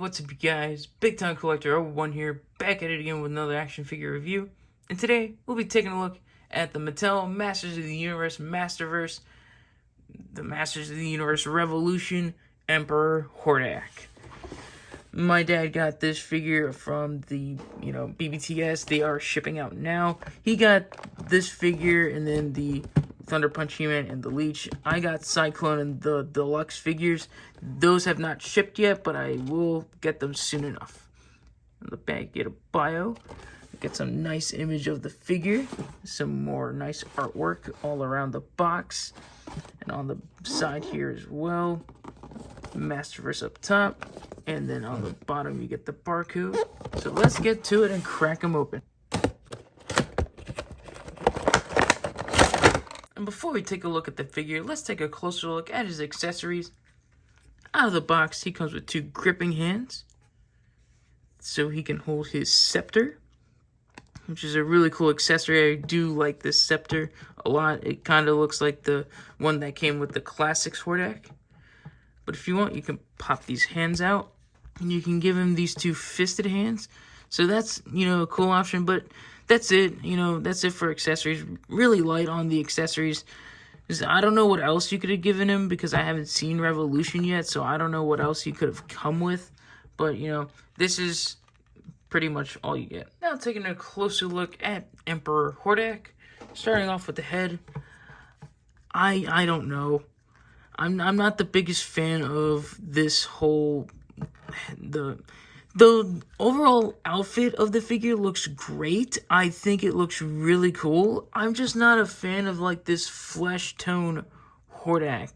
what's up you guys? Big Time Collector 01 here, back at it again with another action figure review. And today, we'll be taking a look at the Mattel Masters of the Universe Masterverse, the Masters of the Universe Revolution Emperor Hordak. My dad got this figure from the, BBTS. They are shipping out now. He got this figure and then the Thunder Punch He-Man and the Leech. I got Cyclone and the deluxe figures. Those have not shipped yet, but I will get them soon enough. In the back, get a bio. Get some nice image of the figure. Some more nice artwork all around the box. And on the side here as well. Masterverse up top. And then on the bottom you get the barcode. So let's get to it and crack them open. And before we take a look at the figure, let's take a closer look at his accessories. Out of the box, he comes with 2 gripping hands, so he can hold his scepter, which is a really cool accessory. I do like this scepter a lot. It kind of looks like the one that came with the Classics Hordak. But if you want, you can pop these hands out, and you can give him these 2 fisted hands. So that's, a cool option, but that's it. That's it for accessories. Really light on the accessories. I don't know what else you could have given him because I haven't seen Revolution yet, so I don't know what else you could have come with. But, this is pretty much all you get. Now taking a closer look at Emperor Hordak. Starting off with the head. I don't know. I'm not the biggest fan of this whole... The overall outfit of the figure looks great. I think it looks really cool. I'm just not a fan of, this flesh tone Hordak.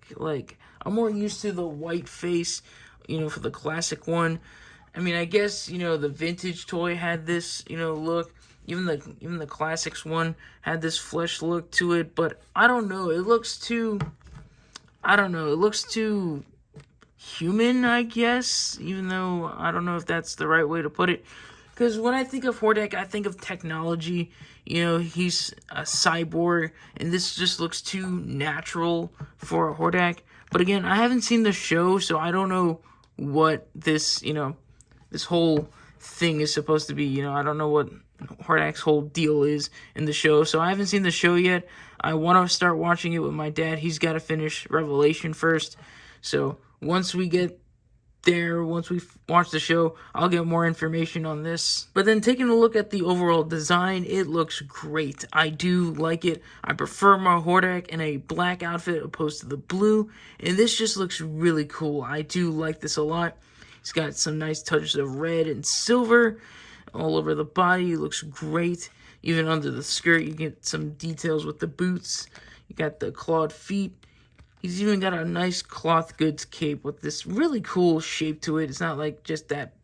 I'm more used to the white face, for the classic one. I mean, I guess, the vintage toy had this, look. Even the classics one had this flesh look to it. But I don't know. It looks too... It looks too... human, I guess, even though I don't know if that's the right way to put it. Because when I think of Hordak, I think of technology. He's a cyborg, and this just looks too natural for a Hordak. But again, I haven't seen the show, so I don't know what this, this whole thing is supposed to be. I don't know what Hordak's whole deal is in the show, so I haven't seen the show yet. I want to start watching it with my dad. He's got to finish Revelation first, so... once we get there, once we watch the show, I'll get more information on this. But then taking a look at the overall design, it looks great. I do like it. I prefer my Hordak in a black outfit opposed to the blue. And this just looks really cool. I do like this a lot. He's got some nice touches of red and silver all over the body. It looks great. Even under the skirt, you get some details with the boots. You got the clawed feet. He's even got a nice cloth goods cape with this really cool shape to it. It's not just that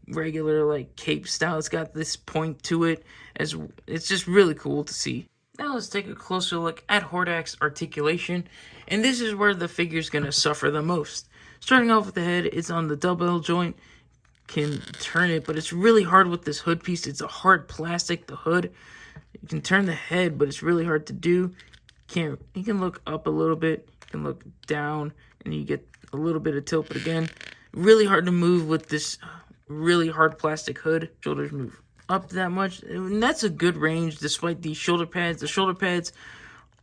regular cape style. It's got this point to it. It's just really cool to see. Now let's take a closer look at Hordak's articulation. And this is where the figure's going to suffer the most. Starting off with the head, it's on the double joint. Can turn it, but it's really hard with this hood piece. It's a hard plastic, the hood. You can turn the head, but it's really hard to do. You can look up a little bit. Can look down and you get a little bit of tilt, but again, really hard to move with this really hard plastic hood. Shoulders move up that much, and that's a good range despite the shoulder pads. The shoulder pads,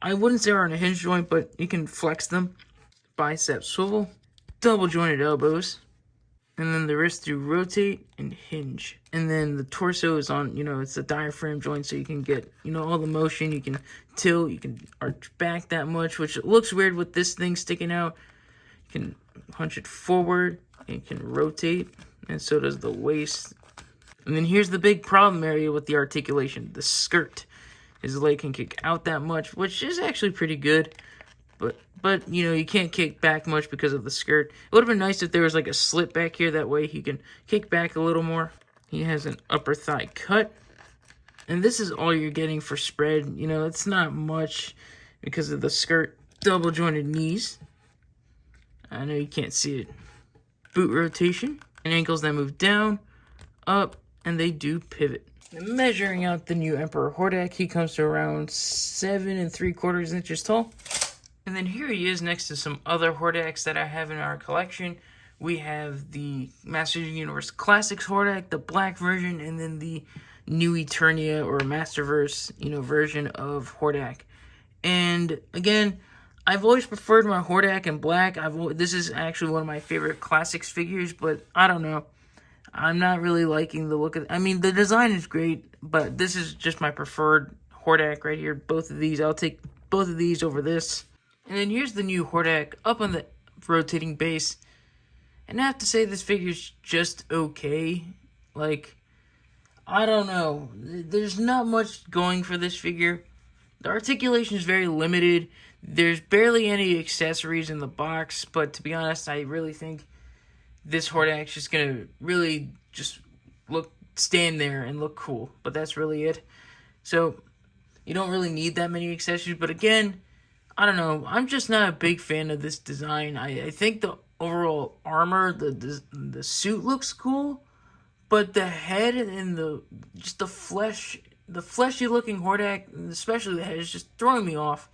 I wouldn't say are on a hinge joint, but you can flex them. Bicep swivel, double jointed elbows, and then the wrists do rotate and hinge. And then the torso is on, it's a diaphragm joint, so you can get, all the motion. You can tilt, you can arch back that much, which looks weird with this thing sticking out. You can punch it forward, and you can rotate, and so does the waist. And then here's the big problem area with the articulation, the skirt. His leg can kick out that much, which is actually pretty good. But you can't kick back much because of the skirt. It would have been nice if there was a slit back here. That way he can kick back a little more. He has an upper thigh cut. And this is all you're getting for spread. It's not much because of the skirt. Double jointed knees. I know you can't see it. Boot rotation. And ankles that move down, up, and they do pivot. Measuring out the new Emperor Hordak, he comes to around 7 3/4 inches tall. And then here he is next to some other Hordaks that I have in our collection. we have the Masters of the Universe Classics Hordak, the black version, and then the new Eternia or Masterverse, version of Hordak. And again, I've always preferred my Hordak in black. This is actually one of my favorite classics figures, but I don't know. I'm not really liking the look of. I mean, the design is great, but this is just my preferred Hordak right here. Both of these, I'll take both of these over this. And then here's the new Hordak up on the rotating base. And I have to say, this figure's just okay. Like, I don't know. There's not much going for this figure. The articulation is very limited. There's barely any accessories in the box, but to be honest, I really think this Hordak's just gonna really just stand there and look cool. But that's really it. So, you don't really need that many accessories, but again, I don't know. I'm just not a big fan of this design. I think the overall armor, the suit looks cool, but the head and the fleshy looking Hordak, especially the head, is just throwing me off.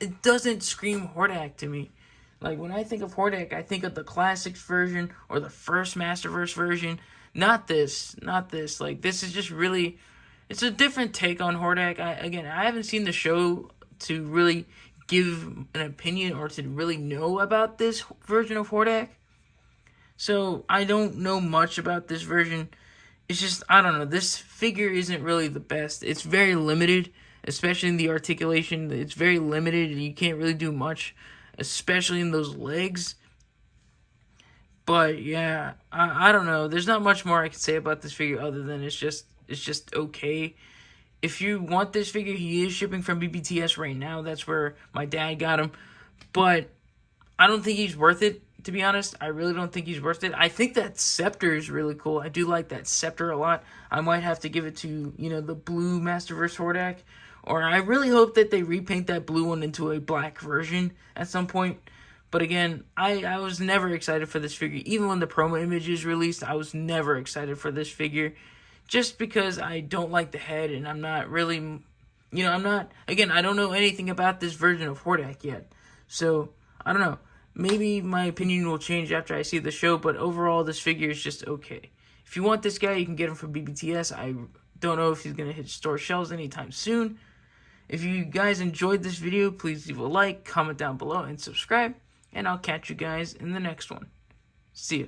It doesn't scream Hordak to me. Like, when I think of Hordak, I think of the Classics version or the first Masterverse version. Not this. Like, this is just really, it's a different take on Hordak. I haven't seen the show to really give an opinion or to really know about this version of Hordak. So, I don't know much about this version. It's just, I don't know, this figure isn't really the best. It's very limited, especially in the articulation. It's very limited, and you can't really do much, especially in those legs. But, yeah, I don't know. There's not much more I can say about this figure other than it's just okay. If you want this figure, he is shipping from BBTS right now. That's where my dad got him. But I don't think he's worth it, to be honest. I really don't think he's worth it. I think that scepter is really cool. I do like that scepter a lot. I might have to give it to, the blue Masterverse Hordak. Or I really hope that they repaint that blue one into a black version at some point. But again, I was never excited for this figure. Even when the promo image is released, I was never excited for this figure. Just because I don't like the head, and I'm not really, again, I don't know anything about this version of Hordak yet. So, I don't know. Maybe my opinion will change after I see the show, but overall, this figure is just okay. If you want this guy, you can get him from BBTS. I don't know if he's going to hit store shelves anytime soon. If you guys enjoyed this video, please leave a like, comment down below, and subscribe. And I'll catch you guys in the next one. See ya.